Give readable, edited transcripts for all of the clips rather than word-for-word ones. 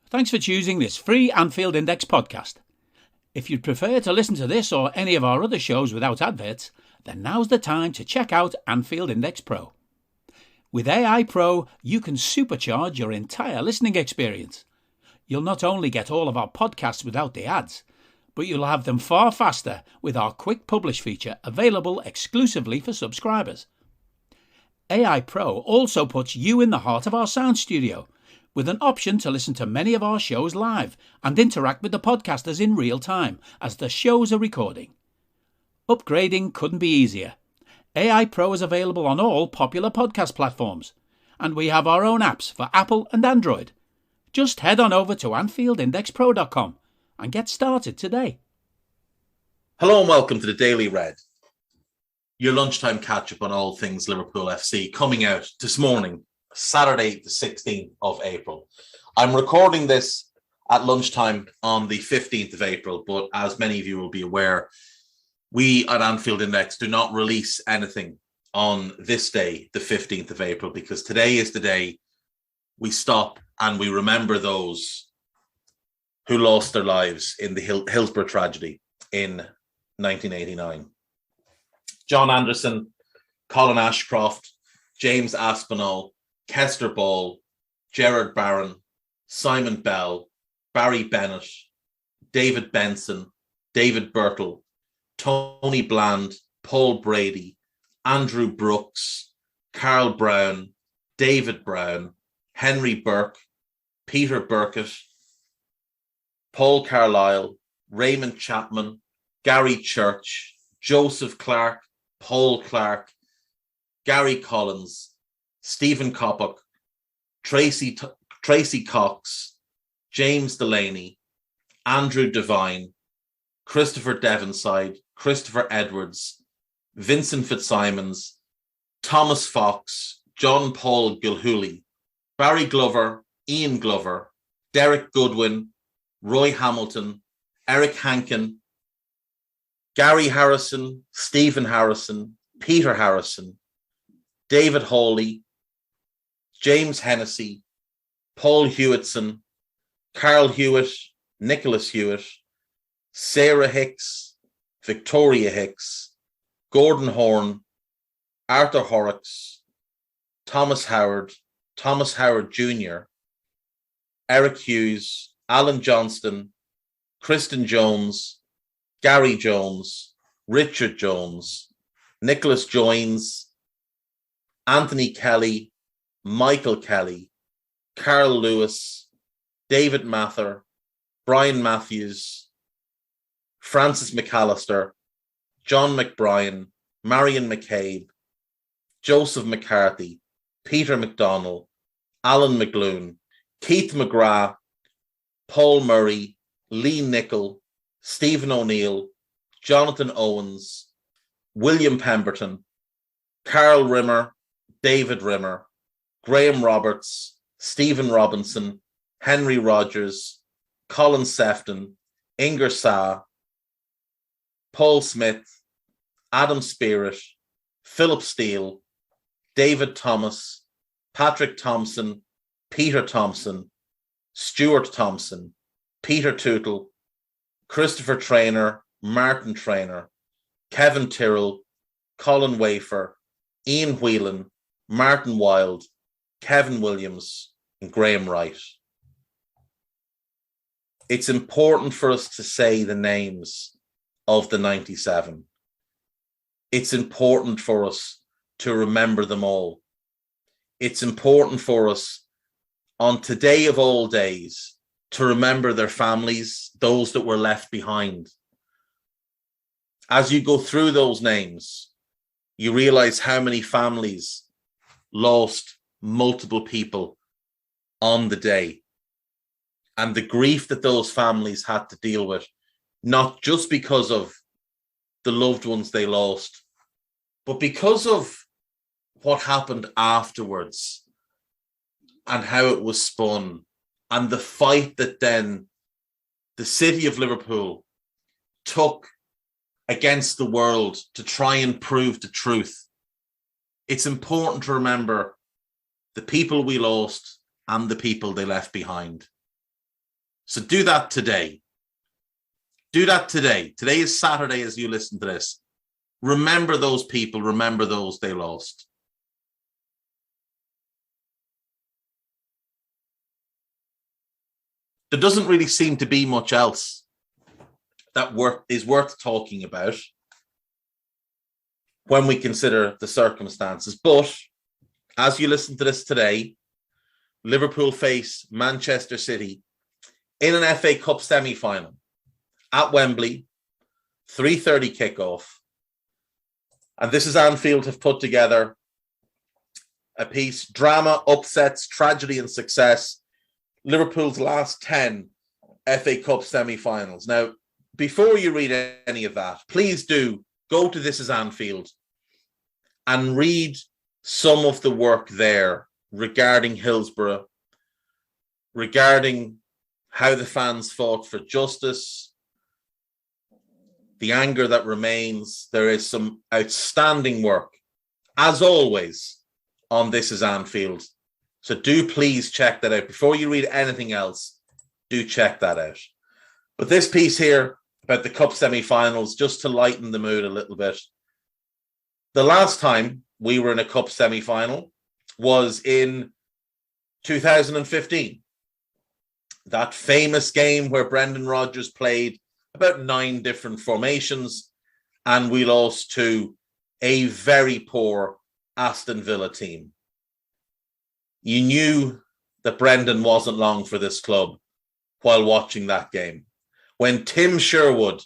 Thanks for choosing this free Anfield Index podcast. If you'd prefer to listen to this or any of our other shows without adverts, then now's the time to check out Anfield Index Pro. With AI Pro, you can supercharge your entire listening experience. You'll not only get all of our podcasts without the ads, but you'll have them far faster with our Quick Publish feature available exclusively for subscribers. AI Pro also puts you in the heart of our sound studio, with an option to listen to many of our shows live and interact with the podcasters in real time as the shows are recording. Upgrading couldn't be easier. AI Pro is available on all popular podcast platforms, and we have our own apps for Apple and Android. Just head on over to AnfieldIndexPro.com and get started today. Hello and welcome to the Daily Red, your lunchtime catch-up on all things Liverpool FC, coming out this morning, Saturday the 16th of April. I'm recording this at lunchtime on the 15th of April, but as many of you will be aware, we at Anfield Index do not release anything on this day, the 15th of April, because today is the day we stop and we remember those who lost their lives in the Hillsborough tragedy in 1989. John Anderson, Colin Ashcroft, James Aspinall, Kester Ball, Gerard Barron, Simon Bell, Barry Bennett, David Benson, David Birtle, Tony Bland, Paul Brady, Andrew Brooks, Carl Brown, David Brown, Henry Burke, Peter Burkett, Paul Carlisle, Raymond Chapman, Gary Church, Joseph Clark, Paul Clark, Gary Collins, Stephen Coppock, Tracy Cox, James Delaney, Andrew Devine, Christopher Devonside, Christopher Edwards, Vincent Fitzsimons, Thomas Fox, John Paul Gilhooly, Barry Glover, Ian Glover, Derek Goodwin, Roy Hamilton, Eric Hankin, Gary Harrison, Stephen Harrison, Peter Harrison, David Hawley, James Hennessy, Paul Hewitson, Carl Hewitt, Nicholas Hewitt, Sarah Hicks, Victoria Hicks, Gordon Horn, Arthur Horrocks, Thomas Howard Jr., Eric Hughes, Alan Johnston, Kristen Jones, Gary Jones, Richard Jones, Nicholas Joines, Anthony Kelly, Michael Kelly, Carl Lewis, David Mather, Brian Matthews, Francis McAllister, John McBrien, Marion McCabe, Joseph McCarthy, Peter McDonnell, Alan McGloon, Keith McGrath, Paul Murray, Lee Nichol, Stephen O'Neill, Jonathan Owens, William Pemberton, Carl Rimmer, David Rimmer, Graham Roberts, Stephen Robinson, Henry Rogers, Colin Sefton, Inger Sa, Paul Smith, Adam Spirit, Philip Steele, David Thomas, Patrick Thompson, Peter Thompson, Stuart Thompson, Peter Tootle, Christopher Traynor, Martin Traynor, Kevin Tyrrell, Colin Wafer, Ian Whelan, Martin Wilde, Kevin Williams, and Graham Wright. It's important for us to say the names of the 97. It's important for us to remember them all. It's important for us on today of all days to remember their families, those that were left behind. As you go through those names, you realize how many families lost multiple people on the day, and the grief that those families had to deal with, not just because of the loved ones they lost, but because of what happened afterwards and how it was spun, and the fight that then the city of Liverpool took against the world to try and prove the truth. It's important to remember the people we lost and the people they left behind. So do that today. Do that today. Today is Saturday as you listen to this. Remember those people. Remember those they lost. There doesn't really seem to be much else that is worth talking about when we consider the circumstances. But as you listen to this today, Liverpool face Manchester City in an FA Cup semi-final at Wembley, 3:30 kickoff. And This Is Anfield have put together a piece, drama, upsets, tragedy and success, Liverpool's last 10 FA Cup semi-finals. Now, before you read any of that, please do go to This Is Anfield and read some of the work there regarding Hillsborough, regarding how the fans fought for justice, the anger that remains. There is some outstanding work, as always, on This Is Anfield. So do please check that out. Before you read anything else, do check that out. But this piece here about the Cup semi-finals, just to lighten the mood a little bit. The last time we were in a Cup semi-final was in 2015. That famous game where Brendan Rodgers played about 9 different formations and we lost to a very poor Aston Villa team. You knew that Brendan wasn't long for this club while watching that game. When Tim Sherwood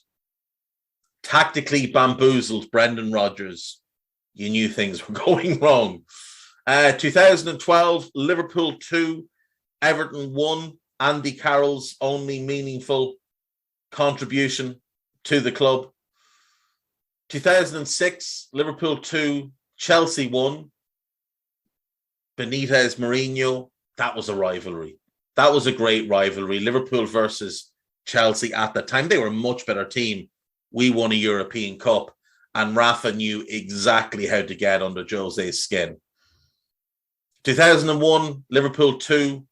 tactically bamboozled Brendan Rodgers, you knew things were going wrong. 2012, Liverpool 2, Everton 1, Andy Carroll's only meaningful contribution to the club. 2006, Liverpool 2, Chelsea 1, Benitez, Mourinho. That was a rivalry. That was a great rivalry. Liverpool versus Chelsea at the time. They were a much better team. We won a European Cup and Rafa knew exactly how to get under Jose's skin. 2001, Liverpool 2,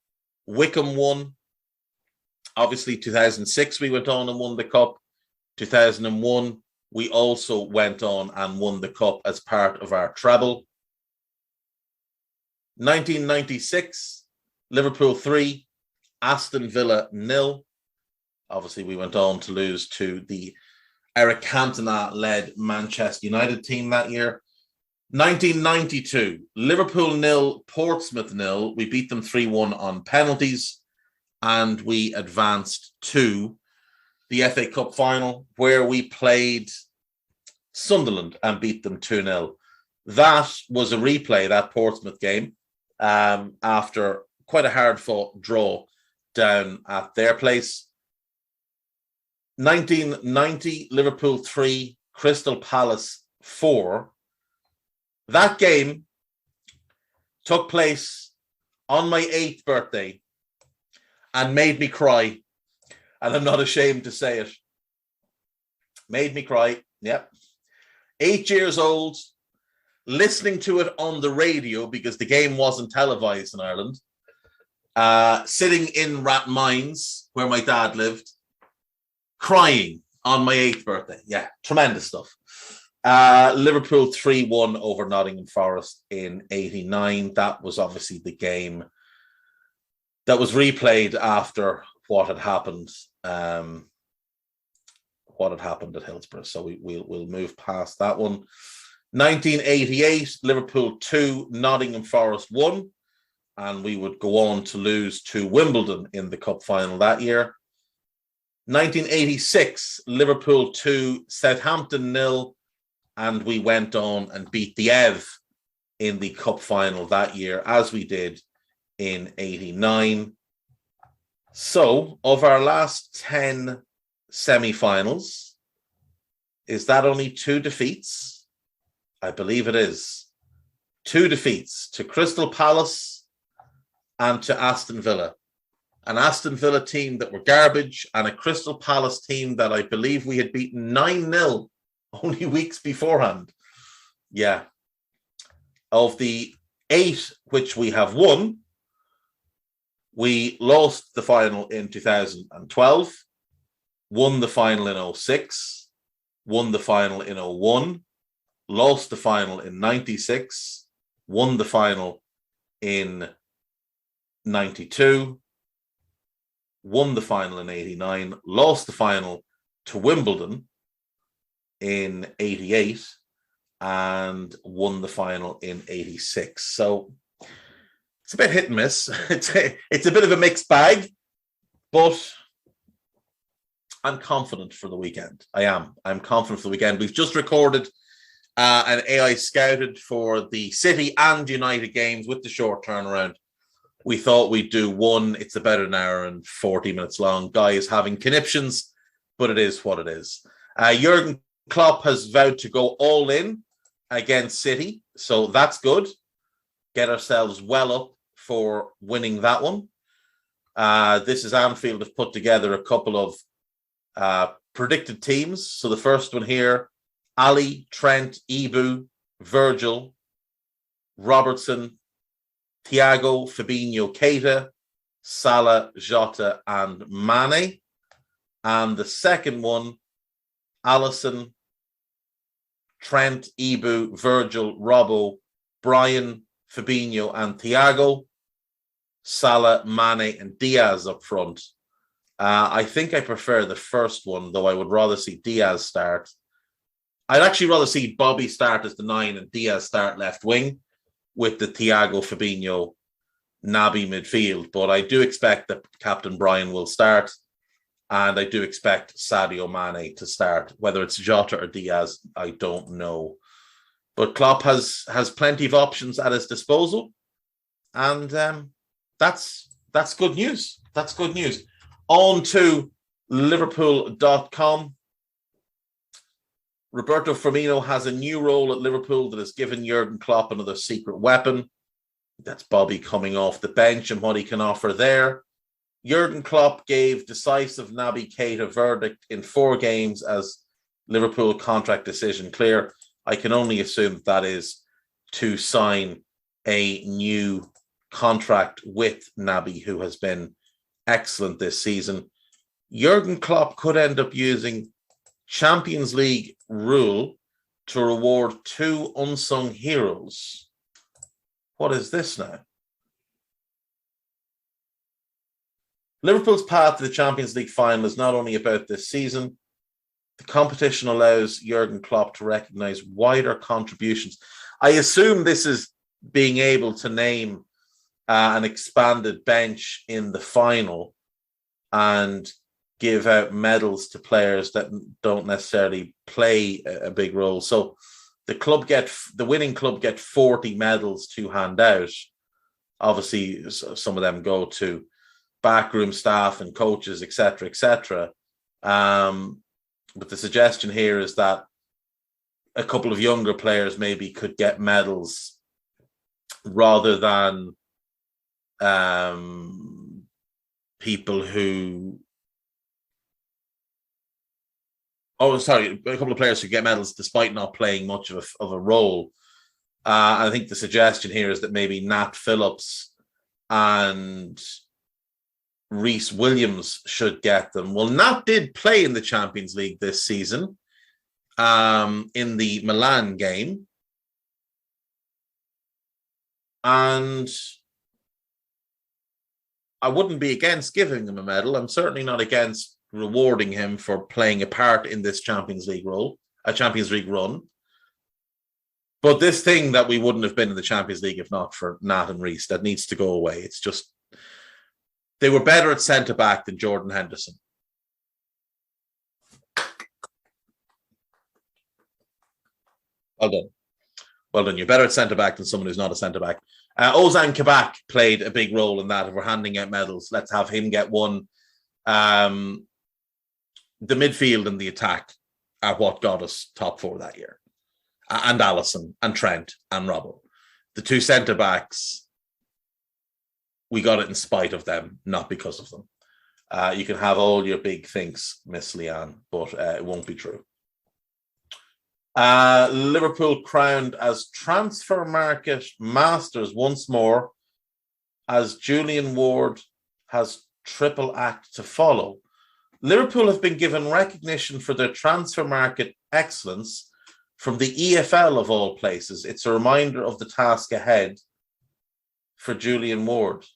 Wickham 1. Obviously, 2006, we went on and won the Cup. 2001, we also went on and won the Cup as part of our treble. 1996, Liverpool 3, Aston Villa 0. Obviously, we went on to lose to the Eric Cantona-led Manchester United team that year. 1992, Liverpool 0, Portsmouth 0. We beat them 3-1 on penalties, and we advanced to the FA Cup final, where we played Sunderland and beat them 2-0. That was a replay, that Portsmouth game, after quite a hard-fought draw down at their place. 1990, Liverpool 3, Crystal Palace 4. That game took place on my 8th birthday and made me cry. And I'm not ashamed to say it. Made me cry, yep. 8 years old, listening to it on the radio because the game wasn't televised in Ireland. Sitting in Rathmines, where my dad lived, crying on my 8th birthday. Yeah, tremendous stuff. Liverpool 3-1 over Nottingham Forest in 89. That was obviously the game that was replayed after what had happened at Hillsborough. So we'll move past that one. 1988, Liverpool 2, Nottingham Forest 1. And we would go on to lose to Wimbledon in the cup final that year. 1986, Liverpool 2, Southampton 0. And we went on and beat the Ev in the cup final that year, as we did in 89. So, of our last 10 semi-finals, is that only 2 defeats? I believe it is. 2 defeats to Crystal Palace and to Aston Villa. An Aston Villa team that were garbage and a Crystal Palace team that I believe we had beaten 9-0 only weeks beforehand. Yeah. Of the 8 which we have won, We lost the final in 2012, won the final in 2006, won the final in 2001, lost the final in 96, won the final in 92, won the final in 89, lost the final to Wimbledon in 88, and won the final in 86. So it's a bit hit and miss. It's a bit of a mixed bag, but I'm confident for the weekend. I'm confident for the weekend. We've just recorded an AI scouted for the City and United games with the short turnaround. We thought we'd do one. It's about an hour and 40 minutes long. Guy is having conniptions, but it is what it is. Jurgen Klopp has vowed to go all in against City, so that's good. Get ourselves well up for winning that one. This is Anfield have put together a couple of predicted teams. So the first one here, Ali, Trent, Ibu, Virgil, Robertson, Thiago, Fabinho, Keita, Salah, Jota, and Mane. And the second one, Alisson, Trent, Ibu, Virgil, Robbo, Brian, Fabinho, and Thiago, Salah, Mane, and Diaz up front. I think I prefer the first one, though I would rather see Diaz start. I'd actually rather see Bobby start as the 9 and Diaz start left wing with the Thiago, Fabinho, Naby midfield. But I do expect that Captain Brian will start, and I do expect Sadio Mane to start. Whether it's Jota or Diaz, I don't know. But Klopp has plenty of options at his disposal, and that's good news. That's good news. On to Liverpool.com. Roberto Firmino has a new role at Liverpool that has given Jurgen Klopp another secret weapon. That's Bobby coming off the bench and what he can offer there. Jurgen Klopp gave decisive Naby Keita verdict in 4 games as Liverpool contract decision clear. I can only assume that is to sign a new contract with Naby, who has been excellent this season. Jurgen Klopp could end up using Champions League rule to reward 2 unsung heroes. What is this now? Liverpool's path to the Champions League final is not only about this season. The competition allows Jurgen Klopp to recognise wider contributions. I assume this is being able to name an expanded bench in the final and give out medals to players that don't necessarily play a big role. So the winning club get 40 medals to hand out. Obviously, some of them go to backroom staff and coaches, etc., etc. But the suggestion here is that a couple of younger players maybe could get medals rather than people who... a couple of players who get medals despite not playing much of a role. I think the suggestion here is that maybe Nat Phillips and Reece Williams should get them. Well, Nat did play in the Champions League this season in the Milan game. And I wouldn't be against giving him a medal. I'm certainly not against rewarding him for playing a part in this Champions League run. But this thing that we wouldn't have been in the Champions League if not for Nat and Reece, that needs to go away. It's just, they were better at centre-back than Jordan Henderson. Well done. Well done. You're better at centre-back than someone who's not a centre-back. Ozan Kabak played a big role in that. If we're handing out medals, let's have him get one. The midfield and the attack are what got us top 4 that year. And Alisson and Trent and Robbo. The 2 centre-backs, we got it in spite of them, not because of them. You can have all your big things, Miss Leanne, but it won't be true. Liverpool crowned as transfer market masters once more as Julian Ward has triple act to follow. Liverpool have been given recognition for their transfer market excellence from the EFL of all places. It's a reminder of the task ahead for Julian Ward.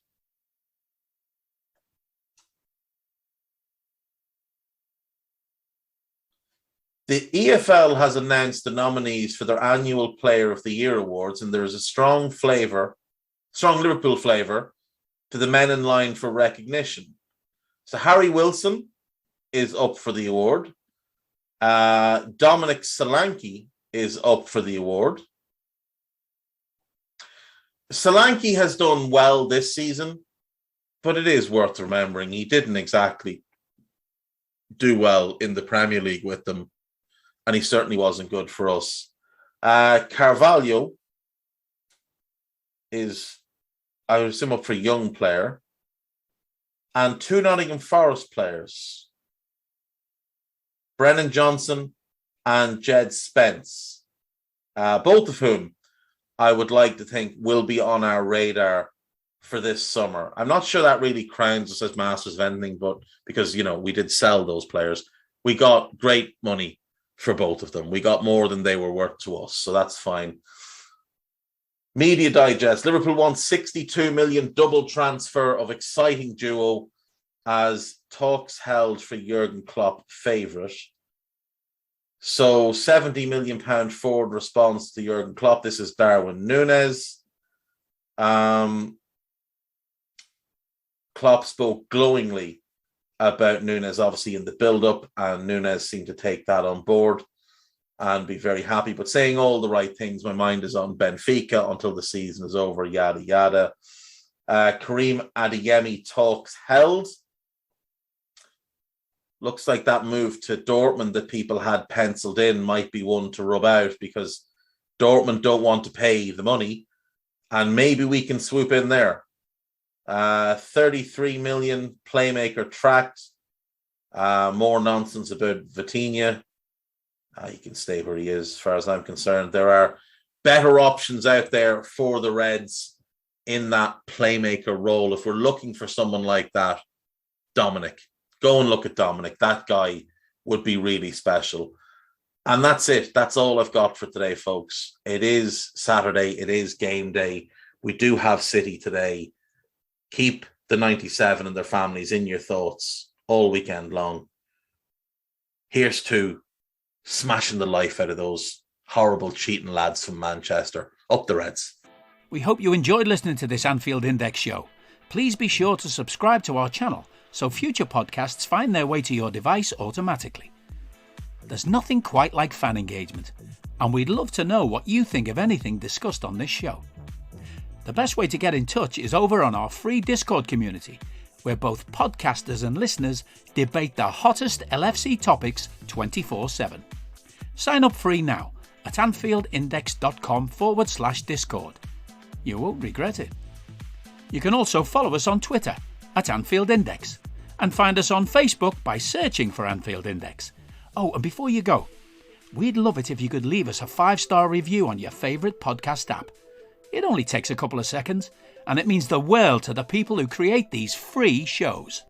The EFL has announced the nominees for their annual Player of the Year awards, and there is a strong Liverpool flavour to the men in line for recognition. So Harry Wilson is up for the award. Dominic Solanke is up for the award. Solanke has done well this season, but it is worth remembering he didn't exactly do well in the Premier League with them, and he certainly wasn't good for us. Carvalho is, I would assume, up for young player. And two Nottingham Forest players, Brennan Johnson and Jed Spence, both of whom I would like to think will be on our radar for this summer. I'm not sure that really crowns us as masters of anything, but because, we did sell those players, we got great money for both of them. We got more than they were worth to us, so that's fine. Media Digest, Liverpool wants 62 million double transfer of exciting duo as talks held for Jurgen Klopp favourite. So £70 million forward response to Jurgen Klopp. This is Darwin Núñez. Klopp spoke glowingly about Núñez, obviously, in the build-up, and Núñez seemed to take that on board and be very happy, but saying all the right things. My mind is on Benfica until the season is over, yada, yada. Karim Adeyemi talks held. Looks like that move to Dortmund that people had penciled in might be one to rub out, because Dortmund don't want to pay the money, and maybe we can swoop in there. 33 million playmaker tracked. More nonsense about Vitinha. He can stay where he is, as far as I'm concerned. There are better options out there for the Reds in that playmaker role. If we're looking for someone like that, Dominic. Go and look at Dominic. That guy would be really special. And that's it. That's all I've got for today, folks. It is Saturday. It is game day. We do have City today. Keep the 97 and their families in your thoughts all weekend long. Here's to smashing the life out of those horrible cheating lads from Manchester. Up the Reds. We hope you enjoyed listening to this Anfield Index show. Please be sure to subscribe to our channel so future podcasts find their way to your device automatically. There's nothing quite like fan engagement, and we'd love to know what you think of anything discussed on this show. The best way to get in touch is over on our free Discord community, where both podcasters and listeners debate the hottest LFC topics 24/7. Sign up free now at AnfieldIndex.com/Discord. You won't regret it. You can also follow us on Twitter at Anfield Index and find us on Facebook by searching for Anfield Index. Oh, and before you go, we'd love it if you could leave us a 5-star review on your favourite podcast app. It only takes a couple of seconds, and it means the world to the people who create these free shows.